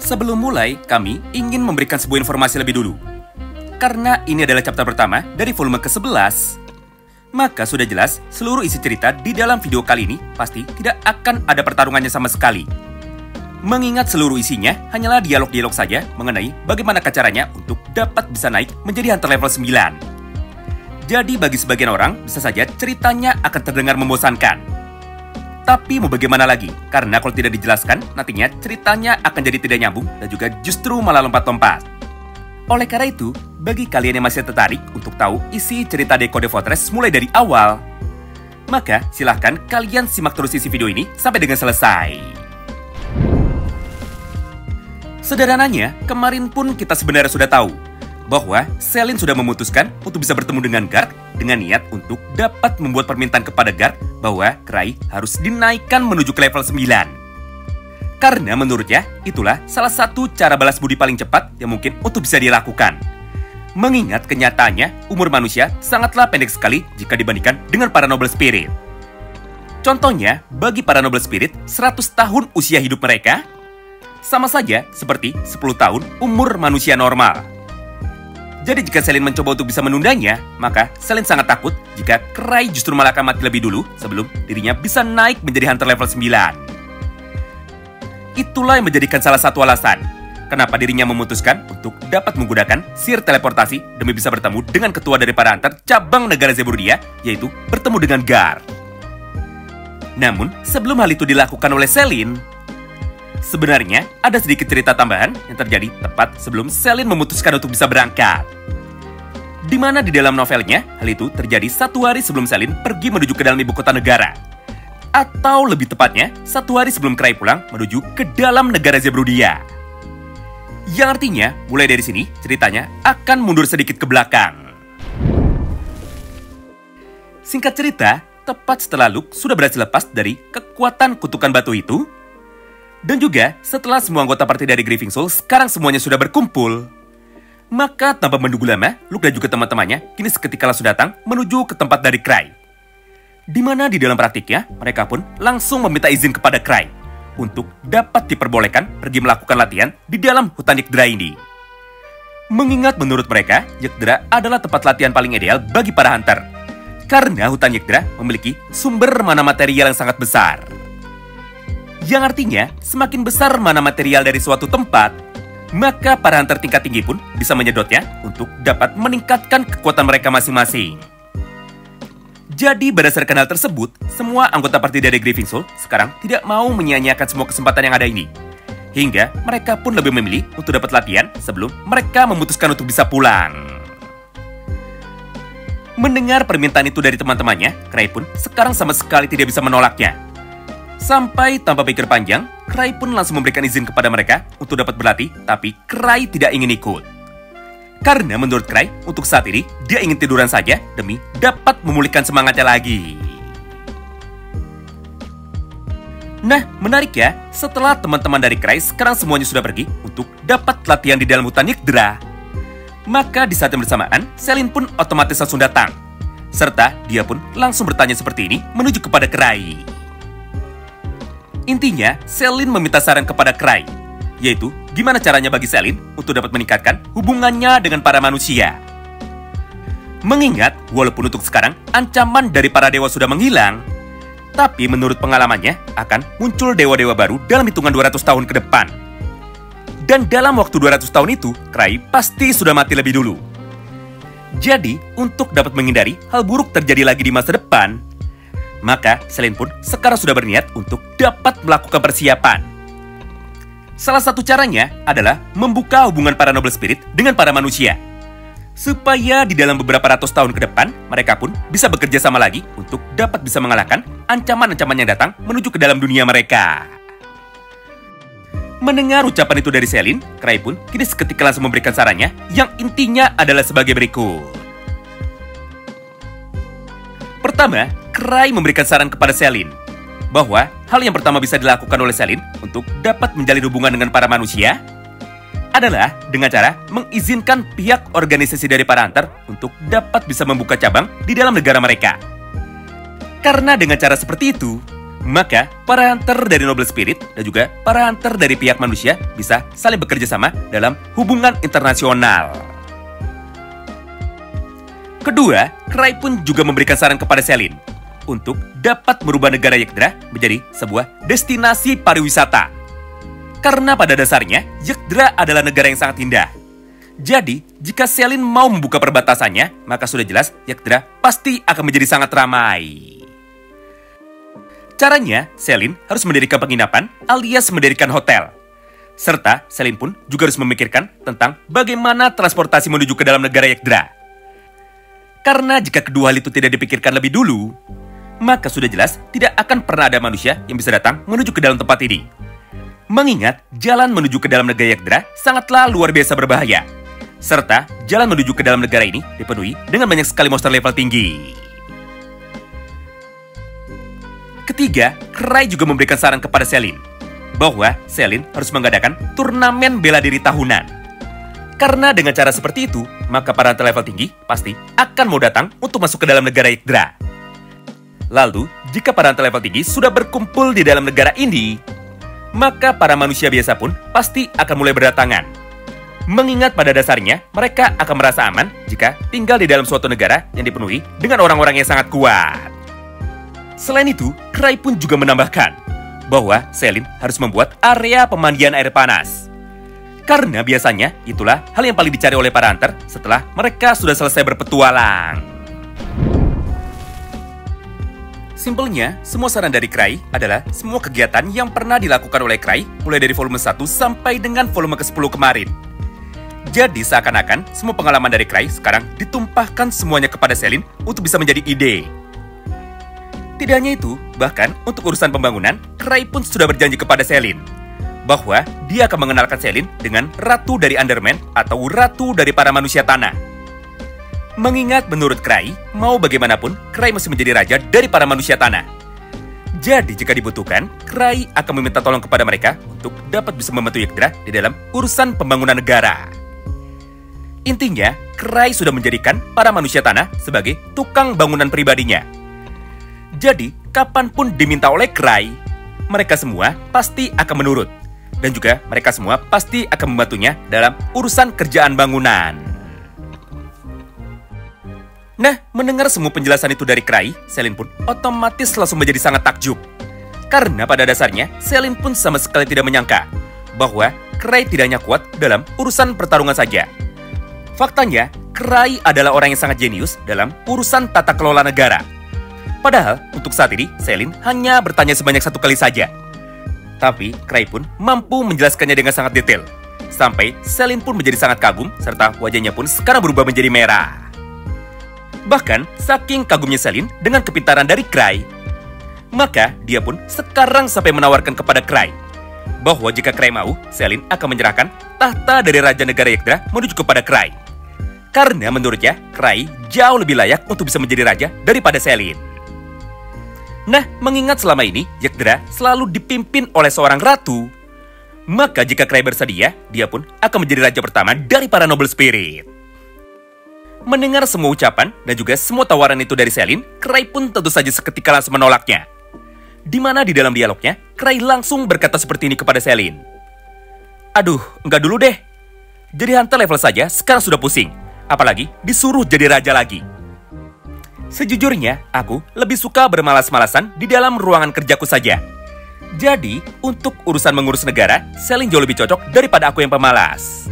Sebelum mulai, kami ingin memberikan sebuah informasi lebih dulu. Karena ini adalah chapter pertama dari volume ke-11, maka sudah jelas seluruh isi cerita di dalam video kali ini pasti tidak akan ada pertarungannya sama sekali. Mengingat seluruh isinya hanyalah dialog-dialog saja mengenai bagaimana caranya untuk dapat bisa naik menjadi hunter level 9. Jadi bagi sebagian orang, bisa saja ceritanya akan terdengar membosankan. Tapi mau bagaimana lagi? Karena kalau tidak dijelaskan, nantinya ceritanya akan jadi tidak nyambung dan juga justru malah lompat-lompat. Oleh karena itu, bagi kalian yang masih tertarik untuk tahu isi cerita Decode Fortress mulai dari awal, maka silahkan kalian simak terus isi video ini sampai dengan selesai. Sederhananya, kemarin pun kita sebenarnya sudah tahu bahwa Selin sudah memutuskan untuk bisa bertemu dengan Garg dengan niat untuk dapat membuat permintaan kepada Garg bahwa Crai harus dinaikkan menuju ke level 9. Karena menurutnya, itulah salah satu cara balas budi paling cepat yang mungkin untuk bisa dilakukan. Mengingat kenyataannya, umur manusia sangatlah pendek sekali jika dibandingkan dengan para noble spirit. Contohnya, bagi para noble spirit, 100 tahun usia hidup mereka sama saja seperti 10 tahun umur manusia normal. Jadi jika Selin mencoba untuk bisa menundanya, maka Selin sangat takut jika Crai justru malah akan mati lebih dulu sebelum dirinya bisa naik menjadi hunter level 9. Itulah yang menjadikan salah satu alasan kenapa dirinya memutuskan untuk dapat menggunakan sihir teleportasi demi bisa bertemu dengan ketua dari para hunter cabang negara Zeburdia, yaitu bertemu dengan Garg. Namun, sebelum hal itu dilakukan oleh Selin, sebenarnya ada sedikit cerita tambahan yang terjadi tepat sebelum Selin memutuskan untuk bisa berangkat. Di mana di dalam novelnya, hal itu terjadi 1 hari sebelum Selin pergi menuju ke dalam ibu kota negara. Atau lebih tepatnya, 1 hari sebelum Crai pulang menuju ke dalam negara Zeburdia. Yang artinya, mulai dari sini, ceritanya akan mundur sedikit ke belakang. Singkat cerita, tepat setelah Luke sudah berhasil lepas dari kekuatan kutukan batu itu, dan juga setelah semua anggota party dari Grieving Soul sekarang semuanya sudah berkumpul, maka tanpa menunggu lama, Luke dan juga teman-temannya kini seketika langsung datang menuju ke tempat dari Crai. Di mana di dalam praktiknya, mereka pun langsung meminta izin kepada Crai untuk dapat diperbolehkan pergi melakukan latihan di dalam hutan Yggdra ini. Mengingat menurut mereka, Yggdra adalah tempat latihan paling ideal bagi para hunter, karena hutan Yggdra memiliki sumber mana material yang sangat besar. Yang artinya, semakin besar mana material dari suatu tempat, maka para hunter tingkat tinggi pun bisa menyedotnya untuk dapat meningkatkan kekuatan mereka masing-masing. Jadi berdasarkan hal tersebut, semua anggota party dari Grieving Soul sekarang tidak mau menyia-nyiakan semua kesempatan yang ada ini. Hingga mereka pun lebih memilih untuk dapat latihan sebelum mereka memutuskan untuk bisa pulang. Mendengar permintaan itu dari teman-temannya, Crai pun sekarang sama sekali tidak bisa menolaknya. Sampai tanpa pikir panjang, Crai pun langsung memberikan izin kepada mereka untuk dapat berlatih, tapi Crai tidak ingin ikut. Karena menurut Crai, untuk saat ini, dia ingin tiduran saja demi dapat memulihkan semangatnya lagi. Nah, menarik ya, setelah teman-teman dari Crai sekarang semuanya sudah pergi untuk dapat latihan di dalam hutan Yggdra, maka di saat yang bersamaan, Selin pun otomatis langsung datang. Serta dia pun langsung bertanya seperti ini menuju kepada Crai. Intinya, Selin meminta saran kepada Crai, yaitu gimana caranya bagi Selin untuk dapat meningkatkan hubungannya dengan para manusia. Mengingat, walaupun untuk sekarang ancaman dari para dewa sudah menghilang, tapi menurut pengalamannya akan muncul dewa-dewa baru dalam hitungan 200 tahun ke depan. Dan dalam waktu 200 tahun itu, Crai pasti sudah mati lebih dulu. Jadi, untuk dapat menghindari hal buruk terjadi lagi di masa depan, maka Selin pun sekarang sudah berniat untuk dapat melakukan persiapan. Salah satu caranya adalah membuka hubungan para noble spirit dengan para manusia, supaya di dalam beberapa ratus tahun ke depan, mereka pun bisa bekerja sama lagi untuk dapat bisa mengalahkan ancaman-ancaman yang datang menuju ke dalam dunia mereka. Mendengar ucapan itu dari Selin, Crai pun kini seketika langsung memberikan sarannya yang intinya adalah sebagai berikut. Pertama, Crai memberikan saran kepada Selin bahwa hal yang pertama bisa dilakukan oleh Selin untuk dapat menjalin hubungan dengan para manusia adalah dengan cara mengizinkan pihak organisasi dari para hunter untuk dapat bisa membuka cabang di dalam negara mereka. Karena dengan cara seperti itu, Maka, para hunter dari Noble Spirit dan juga para hunter dari pihak manusia bisa saling bekerja sama dalam hubungan internasional. Kedua, Cry pun juga memberikan saran kepada Selin untuk dapat merubah negara Yggdra menjadi sebuah destinasi pariwisata. Karena pada dasarnya, Yggdra adalah negara yang sangat indah. Jadi, jika Selin mau membuka perbatasannya, maka sudah jelas Yggdra pasti akan menjadi sangat ramai. Caranya, Selin harus mendirikan penginapan alias mendirikan hotel. Serta, Selin pun juga harus memikirkan tentang bagaimana transportasi menuju ke dalam negara Yggdra. Karena jika kedua hal itu tidak dipikirkan lebih dulu, maka sudah jelas tidak akan pernah ada manusia yang bisa datang menuju ke dalam tempat ini. Mengingat, jalan menuju ke dalam negara Yggdra sangatlah luar biasa berbahaya. Serta, jalan menuju ke dalam negara ini dipenuhi dengan banyak sekali monster level tinggi. Ketiga, Cry juga memberikan saran kepada Selin bahwa Selin harus mengadakan turnamen bela diri tahunan. Karena dengan cara seperti itu, maka para hunter level tinggi pasti akan mau datang untuk masuk ke dalam negara Yggdra. Lalu, jika para hunter level tinggi sudah berkumpul di dalam negara ini, maka para manusia biasa pun pasti akan mulai berdatangan. Mengingat pada dasarnya, mereka akan merasa aman jika tinggal di dalam suatu negara yang dipenuhi dengan orang-orang yang sangat kuat. Selain itu, Cry pun juga menambahkan bahwa Selin harus membuat area pemandian air panas. Karena biasanya itulah hal yang paling dicari oleh para hunter setelah mereka sudah selesai berpetualang. Simpelnya, semua saran dari Cry adalah semua kegiatan yang pernah dilakukan oleh Cry mulai dari volume 1 sampai dengan volume ke-10 kemarin. Jadi seakan-akan semua pengalaman dari Cry sekarang ditumpahkan semuanya kepada Selin untuk bisa menjadi ide. Tidak hanya itu, bahkan untuk urusan pembangunan, Cry pun sudah berjanji kepada Selin bahwa dia akan mengenalkan Selin dengan Ratu dari Underman atau Ratu dari para manusia tanah. Mengingat menurut Cry, mau bagaimanapun, Cry masih menjadi raja dari para manusia tanah. Jadi jika dibutuhkan, Cry akan meminta tolong kepada mereka untuk dapat bisa membantu Yggdra di dalam urusan pembangunan negara. Intinya, Cry sudah menjadikan para manusia tanah sebagai tukang bangunan pribadinya. Jadi, kapanpun diminta oleh Cry, mereka semua pasti akan menurut. Dan juga mereka semua pasti akan membantunya dalam urusan kerjaan bangunan. Nah, mendengar semua penjelasan itu dari Cry, Selin pun otomatis langsung menjadi sangat takjub. Karena pada dasarnya, Selin pun sama sekali tidak menyangka bahwa Cry tidak hanya kuat dalam urusan pertarungan saja. Faktanya, Cry adalah orang yang sangat jenius dalam urusan tata kelola negara. Padahal, untuk saat ini, Selin hanya bertanya sebanyak 1 kali saja. Tapi, Cry pun mampu menjelaskannya dengan sangat detail. Sampai, Selin pun menjadi sangat kagum, serta wajahnya pun sekarang berubah menjadi merah. Bahkan, saking kagumnya Selin dengan kepintaran dari Cry, maka dia pun sekarang sampai menawarkan kepada Cry bahwa jika Cry mau, Selin akan menyerahkan tahta dari Raja Negara Yggdra menuju kepada Cry. Karena menurutnya, Cry jauh lebih layak untuk bisa menjadi raja daripada Selin. Nah, mengingat selama ini Yggdra selalu dipimpin oleh seorang ratu, maka jika Cry bersedia, dia pun akan menjadi raja pertama dari para Noble Spirit. Mendengar semua ucapan dan juga semua tawaran itu dari Selin, Cry pun tentu saja seketika langsung menolaknya. Di mana di dalam dialognya, Cry langsung berkata seperti ini kepada Selin. Aduh, enggak dulu deh. Jadi hunter level saja sekarang sudah pusing. Apalagi disuruh jadi raja lagi. Sejujurnya, aku lebih suka bermalas-malasan di dalam ruangan kerjaku saja. Jadi, untuk urusan mengurus negara, Selin jauh lebih cocok daripada aku yang pemalas.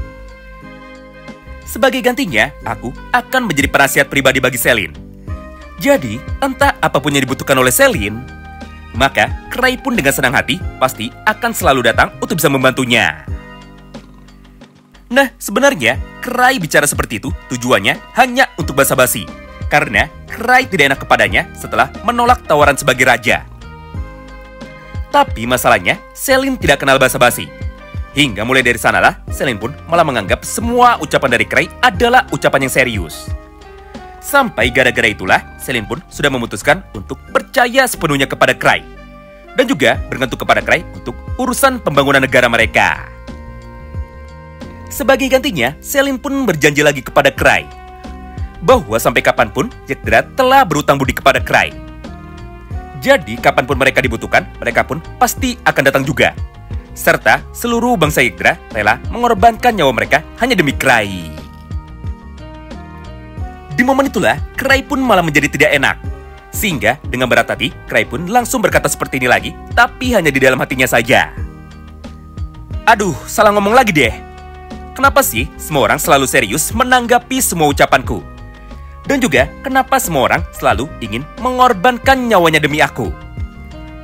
Sebagai gantinya, aku akan menjadi penasihat pribadi bagi Selin. Jadi, entah apapun yang dibutuhkan oleh Selin, maka Cry pun dengan senang hati pasti akan selalu datang untuk bisa membantunya. Nah, sebenarnya Cry bicara seperti itu tujuannya hanya untuk basa-basi. Karena Cry tidak enak kepadanya setelah menolak tawaran sebagai raja. Tapi masalahnya, Selin tidak kenal basa-basi. Hingga mulai dari sanalah, Selin pun malah menganggap semua ucapan dari Cry adalah ucapan yang serius. Sampai gara-gara itulah, Selin pun sudah memutuskan untuk percaya sepenuhnya kepada Cry. Dan juga bergantung kepada Cry untuk urusan pembangunan negara mereka. Sebagai gantinya, Selin pun berjanji lagi kepada Cry bahwa sampai kapanpun Yggdra telah berutang budi kepada Cry. Jadi, kapanpun mereka dibutuhkan, mereka pun pasti akan datang juga. Serta seluruh bangsa Yggdrasil rela mengorbankan nyawa mereka hanya demi Krai. Di momen itulah, Krai pun malah menjadi tidak enak. Sehingga dengan berat hati, Krai pun langsung berkata seperti ini lagi, tapi hanya di dalam hatinya saja. Aduh, salah ngomong lagi deh. Kenapa sih semua orang selalu serius menanggapi semua ucapanku? Dan juga, kenapa semua orang selalu ingin mengorbankan nyawanya demi aku?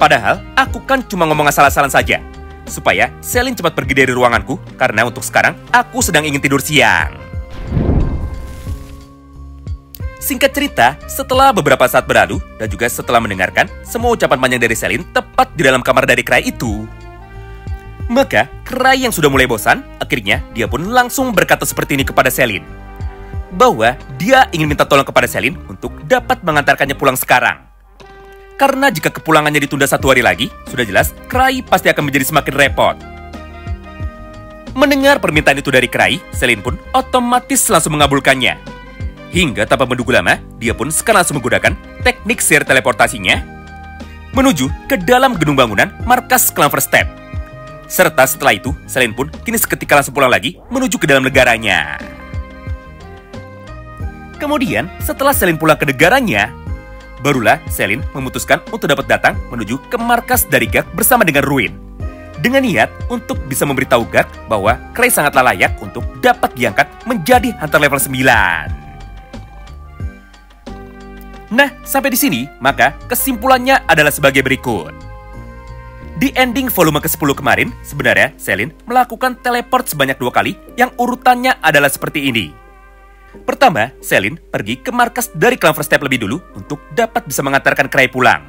Padahal, aku kan cuma ngomong asal-asalan saja. Supaya Selin cepat pergi dari ruanganku, karena untuk sekarang, aku sedang ingin tidur siang. Singkat cerita, setelah beberapa saat berlalu, dan juga setelah mendengarkan semua ucapan panjang dari Selin tepat di dalam kamar dari Krai itu, maka Krai yang sudah mulai bosan, akhirnya dia pun langsung berkata seperti ini kepada Selin. Bahwa dia ingin minta tolong kepada Selin untuk dapat mengantarkannya pulang sekarang. Karena jika kepulangannya ditunda 1 hari lagi, sudah jelas Krai pasti akan menjadi semakin repot. Mendengar permintaan itu dari Krai, Selin pun otomatis langsung mengabulkannya. Hingga tanpa menunggu lama, dia pun sekarang langsung menggunakan teknik sihir teleportasinya menuju ke dalam gedung bangunan markas klan Verstep. Serta setelah itu, Selin pun kini seketika langsung pulang lagi menuju ke dalam negaranya. Kemudian, setelah Selin pulang ke negaranya, barulah Selin memutuskan untuk dapat datang menuju ke markas dari Gark bersama dengan Ruin. Dengan niat untuk bisa memberitahu Gark bahwa Krai sangatlah layak untuk dapat diangkat menjadi Hunter level 9. Nah, sampai di sini, maka kesimpulannya adalah sebagai berikut. Di ending volume ke-10 kemarin, sebenarnya Selin melakukan teleport sebanyak 2 kali yang urutannya adalah seperti ini. Pertama, Selin pergi ke markas dari klan Verstep lebih dulu untuk dapat bisa mengantarkan Krai pulang.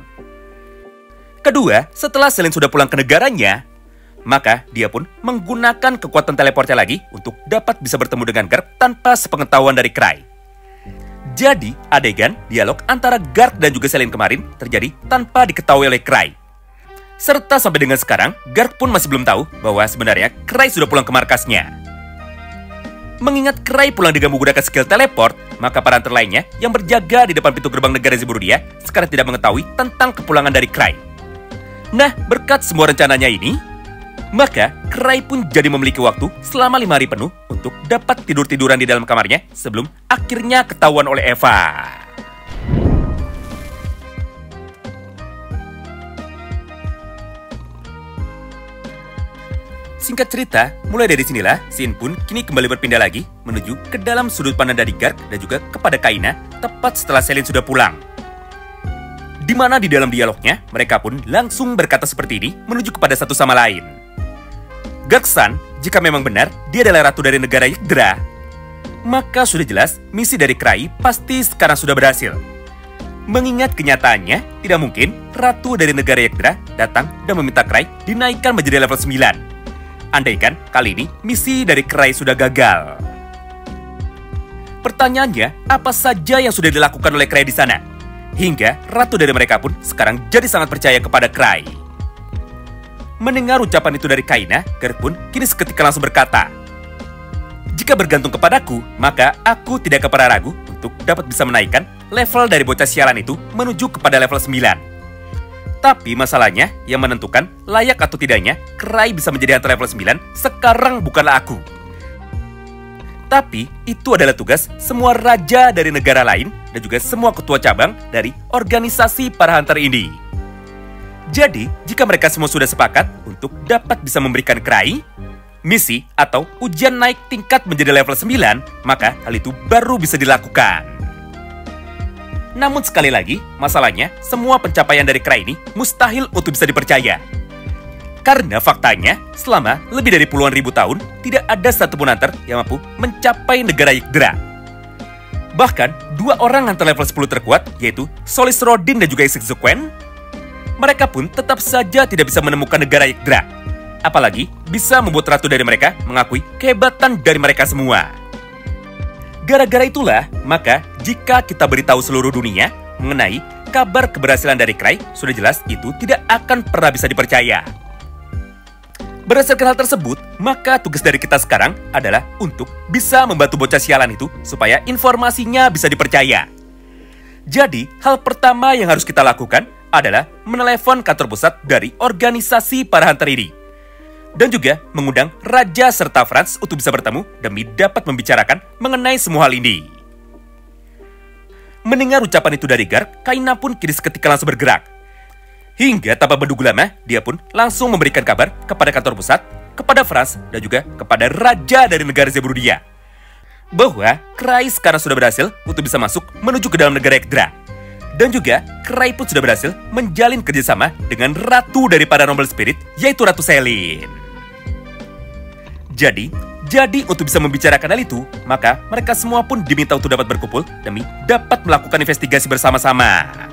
Kedua, setelah Selin sudah pulang ke negaranya, maka dia pun menggunakan kekuatan teleportnya lagi untuk dapat bisa bertemu dengan Gark tanpa sepengetahuan dari Krai. Jadi, adegan dialog antara Gark dan juga Selin kemarin terjadi tanpa diketahui oleh Krai. Serta sampai dengan sekarang, Gark pun masih belum tahu bahwa sebenarnya Krai sudah pulang ke markasnya. Mengingat Krai pulang dengan menggunakan skill teleport, maka para hunter lainnya yang berjaga di depan pintu gerbang negara Zeburudia sekarang tidak mengetahui tentang kepulangan dari Krai. Nah, berkat semua rencananya ini, maka Krai pun jadi memiliki waktu selama 5 hari penuh untuk dapat tidur-tiduran di dalam kamarnya sebelum akhirnya ketahuan oleh Eva. Singkat cerita, mulai dari sinilah, Sin pun kini kembali berpindah lagi menuju ke dalam sudut pandang dari Gark dan juga kepada Kaina tepat setelah Selin sudah pulang. Di mana di dalam dialognya, mereka pun langsung berkata seperti ini menuju kepada satu sama lain. Gark-san, jika memang benar dia adalah ratu dari negara Yggdrasil, maka sudah jelas misi dari Krai pasti sekarang sudah berhasil. Mengingat kenyataannya, tidak mungkin ratu dari negara Yggdrasil datang dan meminta Krai dinaikkan menjadi level 9. Andaikan kali ini misi dari Krai sudah gagal. Pertanyaannya, apa saja yang sudah dilakukan oleh Krai di sana? Hingga ratu dari mereka pun sekarang jadi sangat percaya kepada Krai. Mendengar ucapan itu dari Kaina, Gark pun kini seketika langsung berkata, "Jika bergantung kepadaku, maka aku tidak pernah ragu untuk dapat bisa menaikkan level dari bocah sialan itu menuju kepada level 9. Tapi masalahnya, yang menentukan layak atau tidaknya Krai bisa menjadi hunter level 9 sekarang bukanlah aku. Tapi itu adalah tugas semua raja dari negara lain dan juga semua ketua cabang dari organisasi para hunter ini. Jadi, jika mereka semua sudah sepakat untuk dapat bisa memberikan Krai misi atau ujian naik tingkat menjadi level 9, maka hal itu baru bisa dilakukan. Namun sekali lagi, masalahnya semua pencapaian dari Krai ini mustahil untuk bisa dipercaya. Karena faktanya, selama lebih dari puluhan ribu tahun, tidak ada satupun hunter yang mampu mencapai negara Yggdrasil. Bahkan, 2 orang hunter level 10 terkuat, yaitu Solis Rodin dan juga Isaac Zuquen, mereka pun tetap saja tidak bisa menemukan negara Yggdrasil. Apalagi bisa membuat ratu dari mereka mengakui kehebatan dari mereka semua. Gara-gara itulah, maka jika kita beritahu seluruh dunia mengenai kabar keberhasilan dari Krai, sudah jelas itu tidak akan pernah bisa dipercaya. Berdasarkan hal tersebut, maka tugas dari kita sekarang adalah untuk bisa membantu bocah sialan itu supaya informasinya bisa dipercaya. Jadi, hal pertama yang harus kita lakukan adalah menelepon kantor pusat dari organisasi para hunter ini. Dan juga mengundang Raja serta Franz untuk bisa bertemu demi dapat membicarakan mengenai semua hal ini. Mendengar ucapan itu dari Garg, Kaina pun kini seketika langsung bergerak. Hingga tanpa menunggu lama, dia pun langsung memberikan kabar kepada kantor pusat, kepada Franz, dan juga kepada Raja dari negara Zeburudia, bahwa Krai sekarang sudah berhasil untuk bisa masuk menuju ke dalam negara Ekdra. Dan juga, Krai pun sudah berhasil menjalin kerjasama dengan Ratu dari para Noble Spirit, yaitu Ratu Selin. Jadi untuk bisa membicarakan hal itu, maka mereka semua pun diminta untuk dapat berkumpul demi dapat melakukan investigasi bersama-sama.